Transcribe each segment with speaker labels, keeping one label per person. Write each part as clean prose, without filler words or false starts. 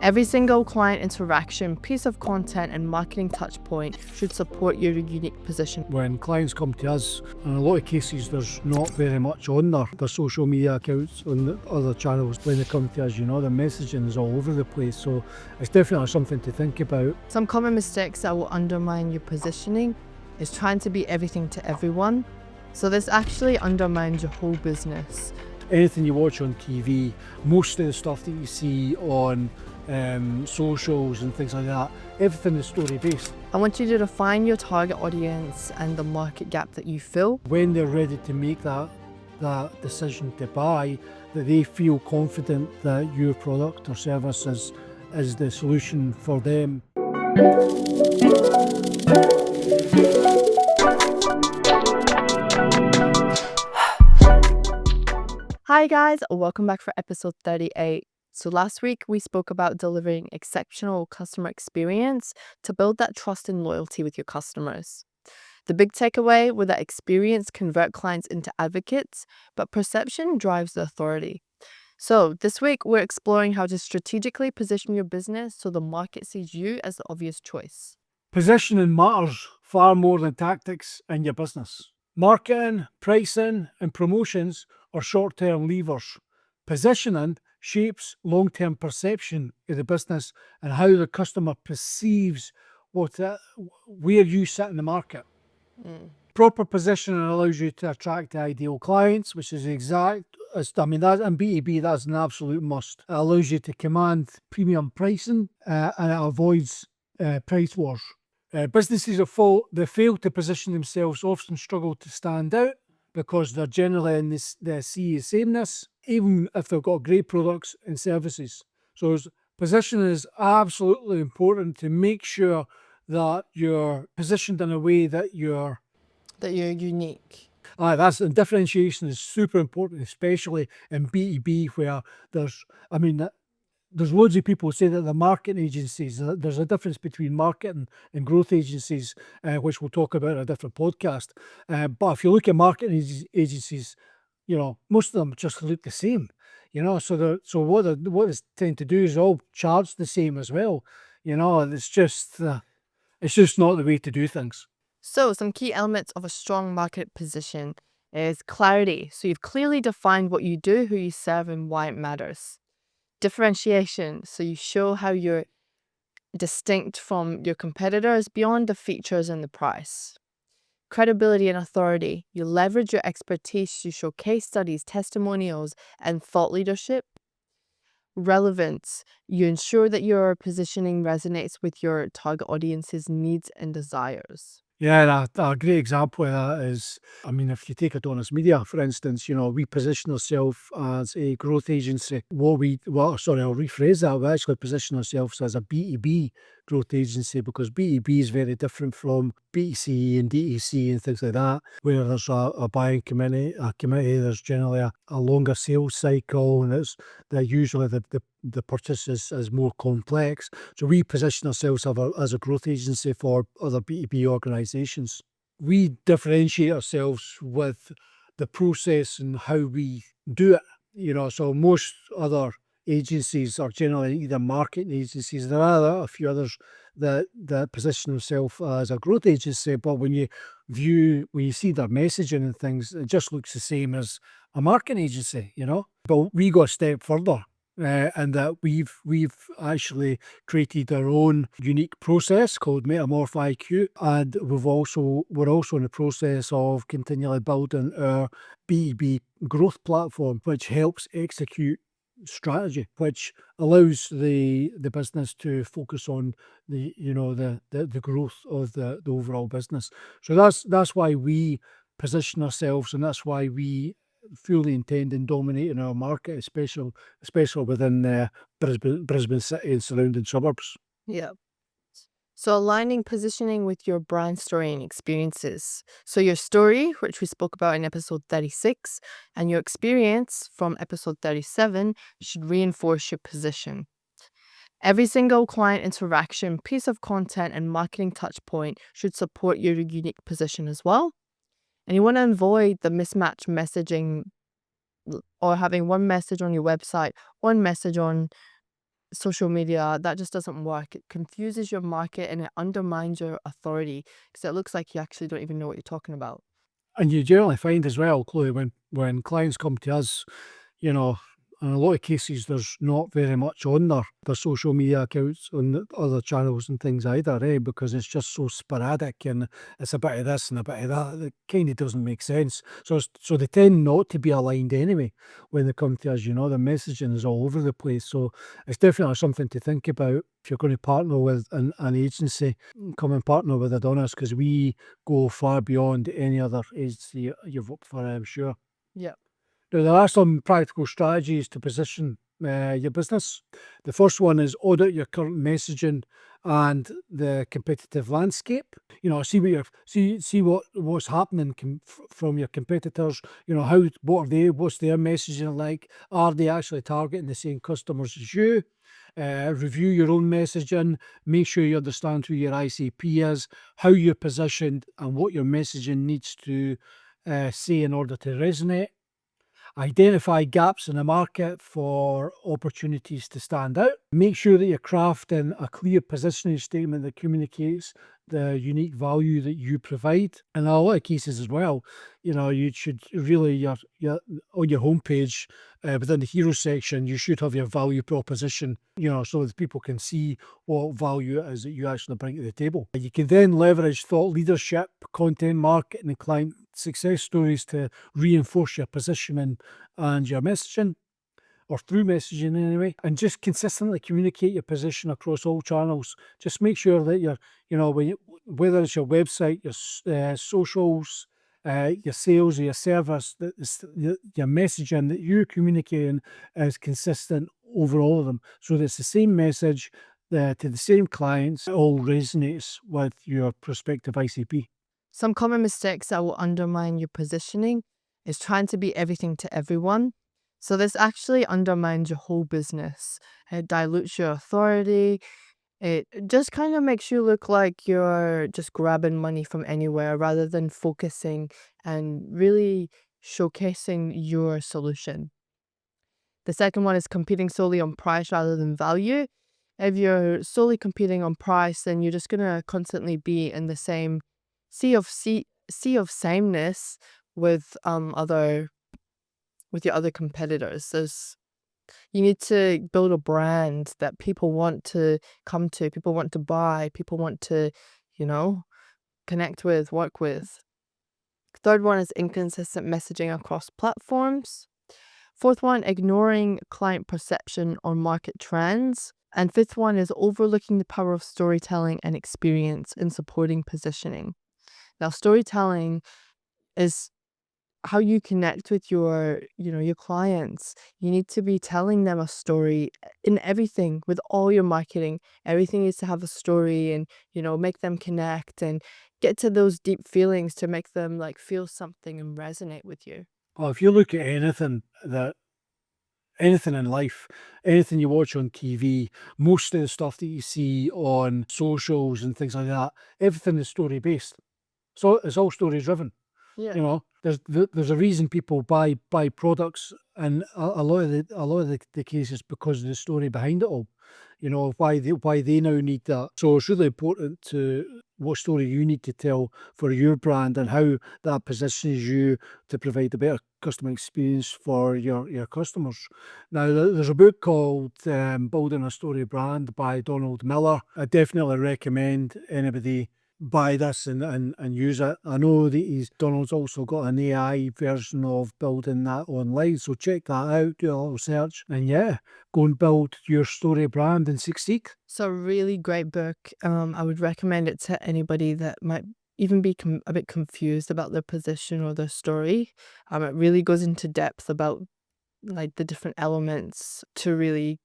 Speaker 1: Every single client interaction, piece of content, and marketing touch point should support your unique position.
Speaker 2: When clients come to us, in a lot of cases, there's not very much on their social media accounts, on the other channels. When they come to us, the messaging is all over the place. So it's definitely something to think about.
Speaker 1: Some common mistakes that will undermine your positioning is trying to be everything to everyone. So this actually undermines your whole business.
Speaker 2: Anything you watch on TV, most of the stuff that you see on socials and things like that, everything is story based.
Speaker 1: I want you to define your target audience and the market gap that you fill.
Speaker 2: When they're ready to make that decision to buy, that they feel confident that your product or service is the solution for them.
Speaker 1: Hi guys, welcome back for episode 38. So last week we spoke about delivering exceptional customer experience to build that trust and loyalty with your customers. The big takeaway was that experience convert clients into advocates, but perception drives the authority. So this week we're exploring how to strategically position your business so the market sees you as the obvious choice.
Speaker 2: Positioning matters far more than tactics in your business. Marketing, pricing, and promotions are short-term levers. Positioning shapes long-term perception of the business and how the customer perceives where you sit in the market. Proper positioning allows you to attract the ideal clients, which is that in B2B, that's an absolute must. It allows you to command premium pricing and it avoids price wars. Businesses that fail to position themselves often struggle to stand out because they're generally in the sea of sameness, even if they've got great products and services. So positioning is absolutely important to make sure that you're positioned in a way that you're
Speaker 1: unique.
Speaker 2: And differentiation is super important, especially in B2B where there's loads of people who say that the marketing agencies, there's a difference between marketing and growth agencies, which we'll talk about in a different podcast. But if you look at marketing agencies, most of them just look the same. So what they tend to do is all charge the same as well. It's just not the way to do things.
Speaker 1: So some key elements of a strong market position is clarity. So you've clearly defined what you do, who you serve, and why it matters. Differentiation, so you show how you're distinct from your competitors beyond the features and the price. Credibility and authority, you leverage your expertise to show case studies, testimonials, and thought leadership. Relevance, you ensure that your positioning resonates with your target audience's needs and desires.
Speaker 2: Yeah, a great example of that is, if you take Adonis Media, for instance, we position ourselves as a growth agency. I'll rephrase that. We actually position ourselves as a B2B growth agency because B2B is very different from B2C and DTC and things like that, where there's a buying committee, there's generally a longer sales cycle, and usually the purchase is more complex. So we position ourselves as a growth agency for other B2B organisations. We differentiate ourselves with the process and how we do it. So most other agencies are generally either marketing agencies. There are a few others that position themselves as a growth agency, but when you see their messaging and things, it just looks the same as a marketing agency, But we go a step further. And that we've actually created our own unique process called Metamorph IQ, and we're also in the process of continually building our B2B growth platform, which helps execute strategy, which allows the business to focus on the growth of the overall business. So that's why we position ourselves, and that's why we fully intend in dominating our market, especially within Brisbane City and surrounding suburbs.
Speaker 1: Yeah. So aligning positioning with your brand story and experiences. So your story, which we spoke about in episode 36, and your experience from episode 37 should reinforce your position. Every single client interaction, piece of content, and marketing touch point should support your unique position as well. And you want to avoid the mismatched messaging or having one message on your website, one message on social media, that just doesn't work. It confuses your market and it undermines your authority because it looks like you actually don't even know what you're talking about.
Speaker 2: And you generally find as well, Chloe, when clients come to us, you know, in a lot of cases, there's not very much on their social media accounts on the other channels and things either, because it's just so sporadic and it's a bit of this and a bit of that. It kind of doesn't make sense. So they tend not to be aligned anyway when they come to us. The messaging is all over the place. So it's definitely something to think about if you're going to partner with an agency. Come and partner with Adonis because we go far beyond any other agency you've worked for, I'm sure.
Speaker 1: Yeah.
Speaker 2: Now, there are some practical strategies to position your business. The first one is audit your current messaging and the competitive landscape. See what's happening from your competitors. What's their messaging like? Are they actually targeting the same customers as you? Review your own messaging. Make sure you understand who your ICP is, how you're positioned, and what your messaging needs to say in order to resonate. Identify gaps in the market for opportunities to stand out. Make sure that you're crafting a clear positioning statement that communicates the unique value that you provide. In a lot of cases as well, you should really, on your homepage, within the hero section, you should have your value proposition, so that people can see what value it is that you actually bring to the table. You can then leverage thought leadership, content marketing, and client success stories to reinforce your positioning and your messaging, or through messaging anyway, and just consistently communicate your position across all channels. Just make sure that whether it's your website, your socials, your sales, or your service, that your messaging that you're communicating is consistent over all of them. So that it's the same message to the same clients. It all resonates with your prospective ICP.
Speaker 1: Some common mistakes that will undermine your positioning is trying to be everything to everyone. So this actually undermines your whole business. It dilutes your authority. It just kind of makes you look like you're just grabbing money from anywhere rather than focusing and really showcasing your solution. The second one is competing solely on price rather than value. If you're solely competing on price, then you're just gonna constantly be in the same sea of sameness with your other competitors. You need to build a brand that people want to come to, people want to buy, people want to, you know, connect with, work with. Third one is inconsistent messaging across platforms. Fourth one, ignoring client perception or market trends. And fifth one is overlooking the power of storytelling and experience in supporting positioning. Now, storytelling is how you connect with your clients. You need to be telling them a story in everything with all your marketing. Everything needs to have a story and, make them connect and get to those deep feelings to make them like feel something and resonate with you.
Speaker 2: Well, if you look at anything in life, anything you watch on TV, most of the stuff that you see on socials and things like that, everything is story based. So it's all story driven.
Speaker 1: Yeah.
Speaker 2: There's a reason people buy products, and a lot of the cases because of the story behind it all. Why they now need that. So it's really important to what story you need to tell for your brand and how that positions you to provide a better customer experience for your customers. Now, there's a book called Building a Story Brand by Donald Miller. I definitely recommend anybody buy this and use it. I know that Donald's also got an AI version of building that online, so check that out, do a little search, and yeah, go and build your story brand and succeed.
Speaker 1: It's a really great book. I would recommend it to anybody that might even be a bit confused about their position or their story. It really goes into depth about like the different elements to really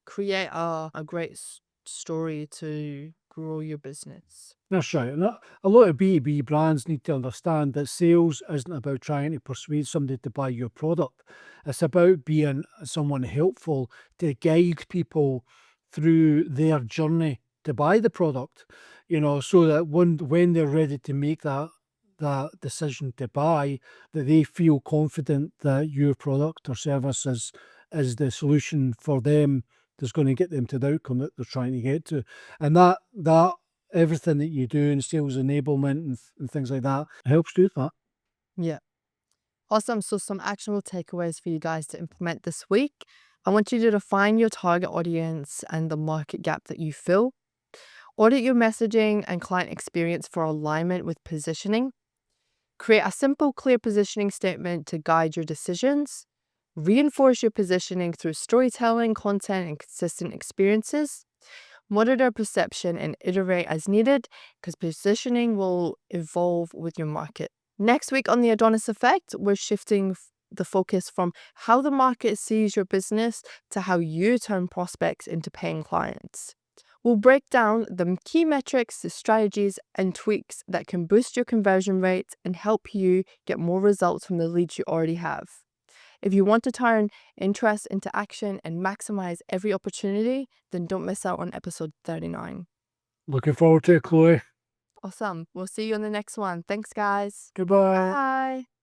Speaker 1: create a great story to grow your business.
Speaker 2: That's right. And a lot of B2B brands need to understand that sales isn't about trying to persuade somebody to buy your product. It's about being someone helpful to guide people through their journey to buy the product, so that when they're ready to make that decision to buy, that they feel confident that your product or service is the solution for them that's going to get them to the outcome that they're trying to get to. And that everything that you do in sales enablement and things like that helps do that.
Speaker 1: Yeah. Awesome. So some actionable takeaways for you guys to implement this week. I want you to define your target audience and the market gap that you fill. Audit your messaging and client experience for alignment with positioning. Create a simple, clear positioning statement to guide your decisions. Reinforce your positioning through storytelling, content, and consistent experiences. Monitor perception and iterate as needed because positioning will evolve with your market. Next week on the Adonis Effect, we're shifting the focus from how the market sees your business to how you turn prospects into paying clients. We'll break down the key metrics, the strategies, and tweaks that can boost your conversion rates and help you get more results from the leads you already have. If you want to turn interest into action and maximize every opportunity, then don't miss out on episode 39.
Speaker 2: Looking forward to it, Chloe.
Speaker 1: Awesome. We'll see you on the next one. Thanks, guys.
Speaker 2: Goodbye.
Speaker 1: Bye.